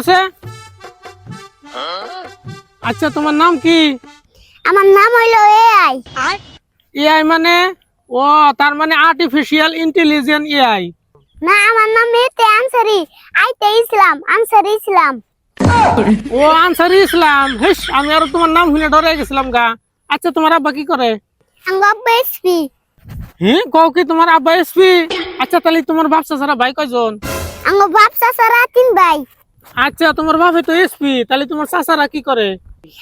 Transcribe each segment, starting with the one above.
আছে? আচ্ছা তোমার নাম কি? আমার নাম হইলো এআই। এআই মানে? ও তার মানে আর্টিফিশিয়াল ইন্টেলিজেন্স এআই। না, আমার নাম এতে আনসারি, আইতে ইসলাম। ও আনসারি ইসলাম। হেস, আমি আর তোমার নাম শুনে ডরে গেছিলাম গা। আচ্ছা তোমার আব্বা কি করে? আঙ্গব্বা এসপি। হ্যাঁ, কও কি তোমার আব্বা এসপি? আচ্ছা তাহলে তোমার বাপ চাচারা ভাই কয়জন? আঙ্গ বাপ চাচারা 3 ভাই। আচ্ছা তোমার বাপে তো এসপি, তাহলে তোমার চাচারা কি করে?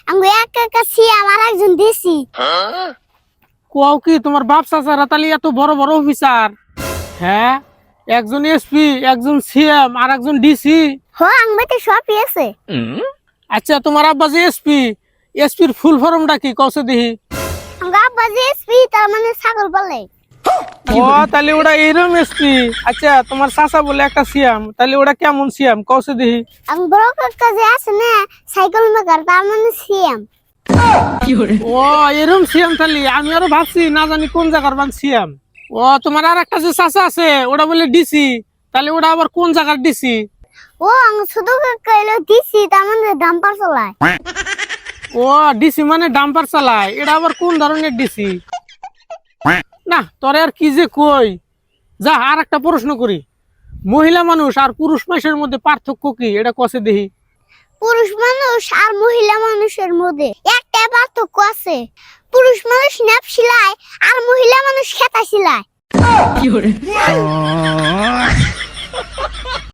আঙ্গ এক সিএম আর একজন ডিসি। কও কি তোমার বাপ চাচারা তাহলে এত বড় বড় অফিসার? হ্যাঁ, একজন এসপি, একজন সিএম আর একজন ডিসি। আঙ্গবাতে সবই আছে। আচ্ছা তোমার আব্বা যে এসপি, এসপির ফুল ফর্মটা কি কওছে দেখি? আঙ্গ আব্বা যে এসপি তার মানে ছাগল বলে। ও তাহলে ওটা এরম এসপি। আচ্ছা তোমার চাচা বলে একটা সিএম, তাহলে ওটা কেমন সিএম কওছে দেখি? আঙ্গ বড় কাকা যে আছে না সাইকেল মেকার তার মানে সিএম। ও এরম সিএম, তাহলে আমি আরো ভাবছি না জানি কোন জায়গার বান সিএম। ও তোমার আর একটা যে চাচা আছে ওটা বলে ডিসি, তাহলে ওটা আবার কোন জায়গার ডিসি? আঙ্গ ছোট কাকা হইলো ডিসি তার মানে ডাম্পার চালায়। ও ডিসি মানে ডাম্পার চালায়, এটা আবার কোন ধরনের ডিসি? না তোরে আর কি যে কই। যা আর একটা প্রশ্ন করি, মহিলা মানুষ আর পুরুষ মানুষের মধ্যে পার্থক্য কি এটা কষে দেখি? পুরুষ মানুষ আর মহিলা মানুষের মধ্যে একটা পার্থক্য আছে। পুরুষ মানুষ নেপ সিলায় আর মহিলা মানুষ খেতা সিলায়।